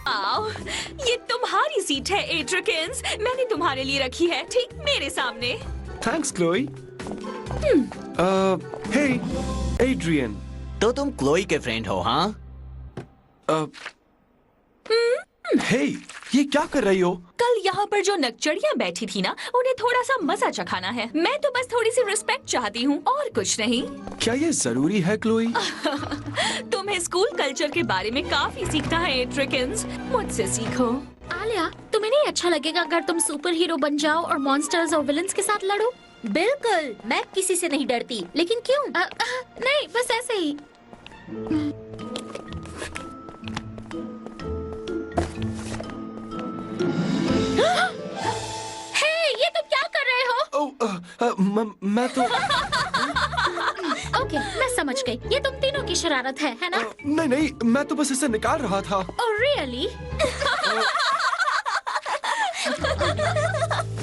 आओ, ये तुम्हारी सीट है एट्रिकन्स। मैंने तुम्हारे लिए रखी है, ठीक मेरे सामने। Thanks Chloe. Hey Adrian. तो तुम क्लोई के फ्रेंड हो, हाँ? हे, ये क्या कर रही हो? कल यहाँ पर जो नकचड़ियाँ बैठी थी ना, उन्हें थोड़ा सा मजा चखाना है। मैं तो बस थोड़ी सी रिस्पेक्ट चाहती हूँ और कुछ नहीं। क्या ये जरूरी है क्लोई? तुम्हें स्कूल कल्चर के बारे में काफी सीखना है एट्रिकन्स, मुझसे सीखो। आलिया, तुम्हें नहीं अच्छा लगेगा अगर तुम सुपर हीरो बन जाओ और मॉन्स्टर्स और विलन्स के साथ लड़ो? बिल्कुल, मैं किसी से नहीं डरती। लेकिन क्यों? नहीं, बस ऐसे ही। हे, ये तुम क्या कर रहे हो? मैं तो ओके, मैं समझ गई। ये तुम तीनों की शरारत है ना? नहीं नहीं, मैं तो बस इसे निकाल रहा था। Oh really?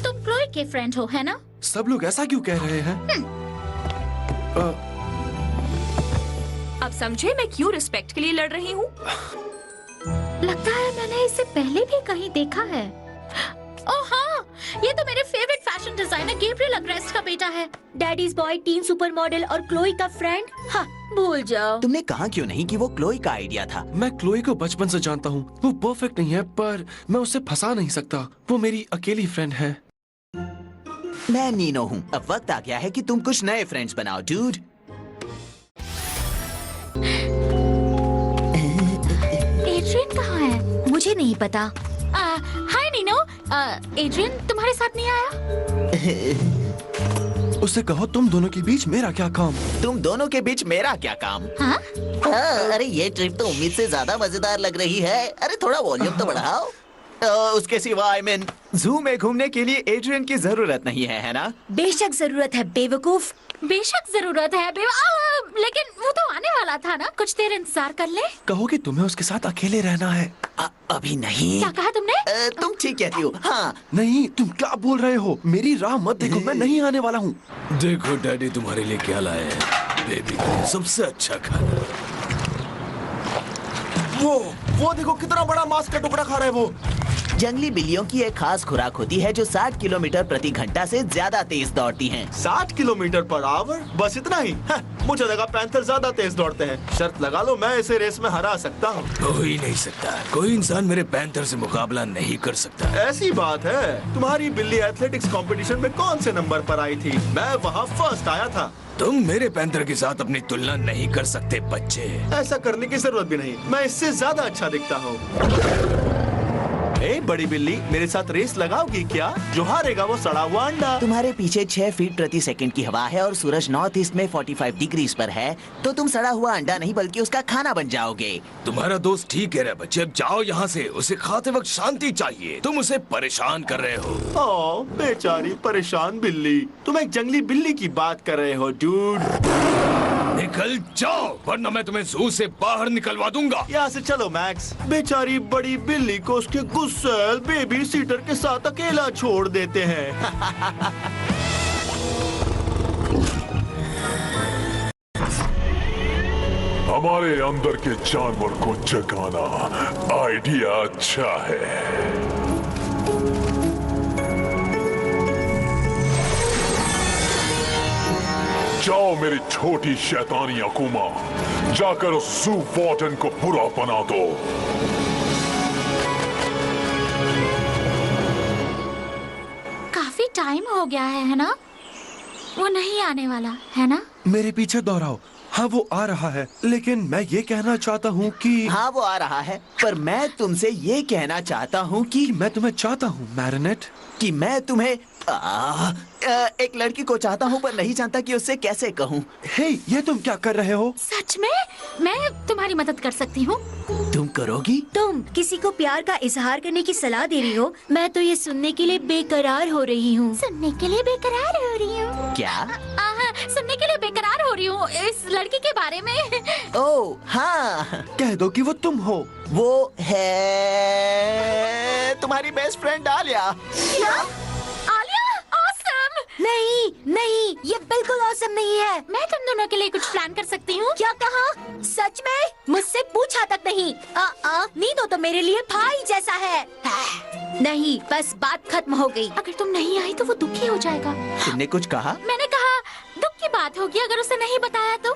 तुम क्लोई के फ्रेंड हो, है ना? सब लोग ऐसा क्यों कह रहे हैं? अब समझे मैं क्यों रिस्पेक्ट के लिए लड़ रही हूँ? लगता है मैंने इसे पहले भी कहीं देखा है। ओह हाँ, ये तो मेरे फेवरेट फैशन डिजाइनर गैब्रियल अग्रेस्ट का बेटा है। Daddies boy, tin super model और क्लोई का फ्रेंड। हाँ, भूल जाओ। तुमने कहा क्यों नहीं कि वो क्लोई का आइडिया था? मैं क्लोई को बचपन से जानता हूँ। वो परफेक्ट नहीं है, पर मैं उसे फंसा नहीं सकता। वो मेरी अकेली फ्रेंड है। मैं नीनो हूँ। अब वक्त आ गया है कि तुम कुछ नए फ्रेंड्स बनाओ, डूड। एड्रियन कहाँ है? मुझे नहीं पता। हाय नीनो। एड्रियन तुम्हारे साथ नहीं आया? उसे कहो तुम दोनों के बीच मेरा क्या काम? तुम दोनों के बीच मेरा क्या काम? हाँ? अरे ये ट्रिप तो उम्मीद से ज्यादा मजेदार लग रही है। अरे थोड़ा वॉल्यूम तो बढ़ाओ। उसके सिवा आई मीन जू में घूमने के लिए एड्रियन की जरूरत नहीं है ना? बेशक जरूरत है, बेवकूफ। बेशक जरूरत है लेकिन वो तो आने वाला था ना। कुछ देर इंतजार कर ले। कहो कि तुम्हें उसके साथ अकेले रहना है। अभी नहीं। क्या कहा तुमने? तुम ठीक कहती हो। हाँ। नहीं, तुम क्या बोल रहे हो? मेरी राह मत देखो, मैं नहीं आने वाला हूँ। देखो डैडी तुम्हारे लिए क्या लाए हैं। बेबी के लिए सबसे अच्छा खाना। वो देखो कितना बड़ा मांस का टुकड़ा खा रहा है वो। जंगली बिल्लियों की एक खास खुराक होती है जो 60 किलोमीटर प्रति घंटा से ज्यादा तेज दौड़ती हैं। 60 किलोमीटर पर आवर? बस इतना ही? मुझे लगा पैंथर ज्यादा तेज दौड़ते हैं। शर्त लगा लो, मैं इसे रेस में हरा सकता हूँ। हो ही नहीं सकता। कोई इंसान मेरे पैंथर से मुकाबला नहीं कर सकता। ऐसी बात है? तुम्हारी बिल्ली एथलेटिक्स कंपटीशन में कौन से नंबर पर आई थी? मैं वहाँ फर्स्ट आया था। तुम मेरे पैंथर के साथ अपनी तुलना नहीं कर सकते बच्चे। ऐसा करने की जरूरत भी नहीं, मैं इससे ज्यादा अच्छा दिखता हूँ। ए बड़ी बिल्ली, मेरे साथ रेस लगाओगी क्या? जो हारेगा वो सड़ा हुआ अंडा। तुम्हारे पीछे 6 फीट प्रति सेकंड की हवा है और सूरज नॉर्थ ईस्ट में 45 डिग्रीज पर है, तो तुम सड़ा हुआ अंडा नहीं बल्कि उसका खाना बन जाओगे। तुम्हारा दोस्त ठीक कह रहा है बच्चे। अब जाओ यहाँ से। उसे खाते वक्त शांति चाहिए। तुम उसे परेशान कर रहे हो। ओ बेचारी परेशान बिल्ली। तुम एक जंगली बिल्ली की बात कर रहे हो डूड। निकल जाओ वरना मैं तुम्हें जू से बाहर निकलवा दूंगा। यहाँ से चलो मैक्स। बेचारी बड़ी बिल्ली को उसके गुस्सैल बेबी सीटर के साथ अकेला छोड़ देते हैं। हमारे अंदर के जानवर को जगाना आइडिया अच्छा है। जाओ मेरी छोटी शैतानी अकूमा, जाकर उस जू वार्डन को बुरा बना दो। काफी टाइम हो गया है ना? वो नहीं आने वाला है ना? मेरे पीछे दोहराओ। हाँ, वो आ रहा है, लेकिन मैं ये कहना चाहता हूँ कि हाँ वो आ रहा है, पर मैं तुमसे ये कहना चाहता हूँ कि मैं तुम्हें चाहता हूँ मैरिनेट। कि मैं तुम्हें एक लड़की को चाहता हूँ पर नहीं जानता कि उससे कैसे कहूँ। हे, ये तुम क्या कर रहे हो? सच में? मैं तुम्हारी मदद कर सकती हूँ। तुम करोगी? तुम किसी को प्यार का इजहार करने की सलाह दे रही हो? मैं तो ये सुनने के लिए बेकरार हो रही हूँ। सुनने के लिए बेकरार हो रही हूँ? क्या? सुनने के लिए बेकरार हो रही हूँ इस लड़की के बारे में। ओह हाँ, कह दो कि वो तुम हो। वो है तुम्हारी बेस्ट फ्रेंड आलिया। क्या? आलिया? ऑसम! नहीं नहीं, ये बिल्कुल औसम नहीं है। मैं तुम दोनों के लिए कुछ प्लान कर सकती हूँ। क्या कहा? सच में? मुझसे पूछा तक नहीं। नीनो तो मेरे लिए भाई जैसा है। नहीं, बस बात खत्म हो गई। अगर तुम नहीं आई तो वो दुखी हो जाएगा। तुमने कुछ कहा? मैंने कहा दुख की बात होगी अगर उसे नहीं बताया तो।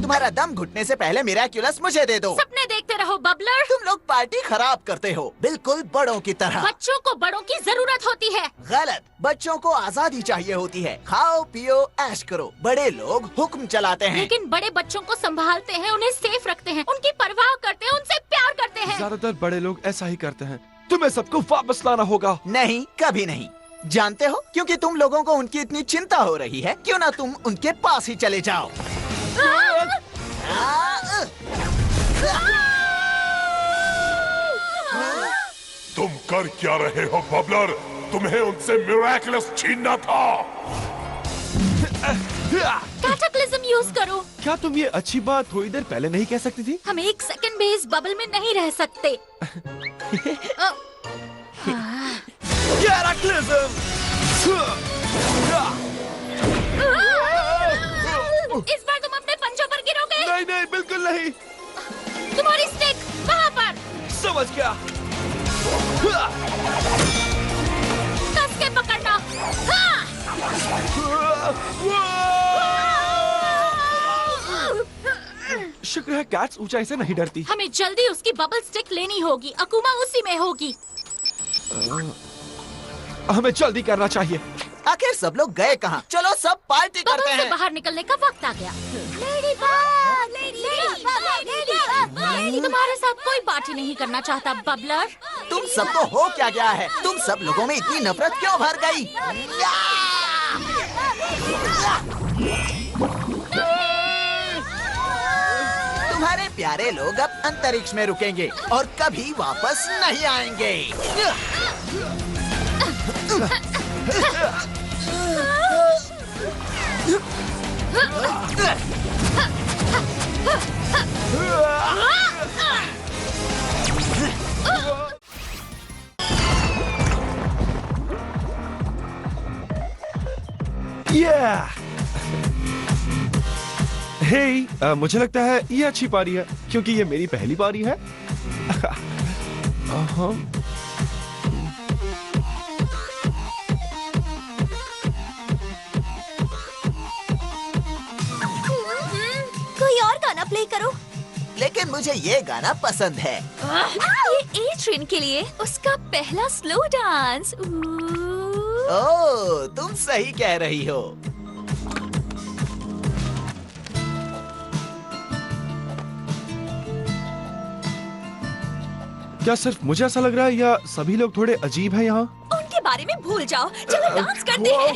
तुम्हारा दम घुटने से पहले मिराक्युलस मुझे दे दो। सपने देखते रहो बबलर। तुम लोग पार्टी खराब करते हो, बिल्कुल बड़ों की तरह। बच्चों को बड़ों की जरूरत होती है। गलत, बच्चों को आजादी चाहिए होती है। खाओ पियो ऐश करो, बड़े लोग हुक्म चलाते हैं। लेकिन बड़े बच्चों को संभालते हैं, उन्हें सेफ रखते हैं, उनकी परवाह करते हैं, उनसे प्यार करते हैं। ज्यादातर बड़े लोग ऐसा ही करते हैं। तुम्हें सबको वापस लाना होगा। नहीं, कभी नहीं। जानते हो, क्योंकि तुम लोगों को उनकी इतनी चिंता हो रही है, क्यों ना तुम उनके पास ही चले जाओ। तुम कर क्या रहे हो बबलर? तुम्हें उनसे मिरेकलस छीनना था। कैटाक्लिज्म यूज करो। क्या तुम ये अच्छी बात थोड़ी देर पहले नहीं कह सकती थी? हम एक सेकंड भी इस बबल में नहीं रह सकते। इस बार तुम अपने पंजों पर गिरोगे। नहीं नहीं, बिल्कुल नहीं। तुम्हारी स्टिक वहाँ पर। समझ गया। कस के पकड़ना। हाँ। शुक्र है कैट्स ऊंचाई से नहीं डरती। हमें जल्दी उसकी बबल स्टिक लेनी होगी। अकुमा उसी में होगी। हमें जल्दी करना चाहिए। आखिर सब लोग गए कहाँ? चलो सब पार्टी करते बबल से हैं। बाहर निकलने का वक्त आ गया। तुम्हारे साथ कोई पार्टी नहीं करना चाहता बबलर। तुम सबको हो क्या गया है? तुम सब लोगों में इतनी नफरत क्यों भर गई? तुम्हारे प्यारे लोग अब अंतरिक्ष में रुकेंगे और कभी वापस नहीं आएंगे। हे, मुझे लगता है ये अच्छी पारी है क्योंकि ये मेरी पहली पारी है। कोई और गाना प्ले करो। लेकिन मुझे ये गाना पसंद है। ये एड्रियन के लिए उसका पहला स्लो डांस। ओह, तुम सही कह रही हो। क्या सिर्फ मुझे ऐसा लग रहा है या सभी लोग थोड़े अजीब हैं यहाँ? उनके बारे में भूल जाओ, चलो डांस करते हैं।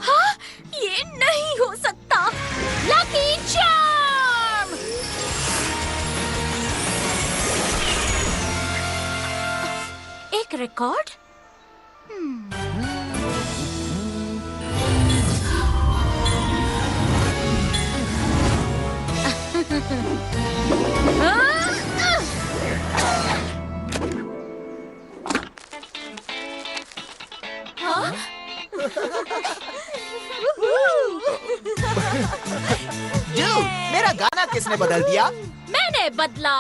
हाँ, ये नहीं हो सकता। Lucky charm. एक रिकॉर्ड। मेरा गाना किसने बदल दिया? मैंने बदला।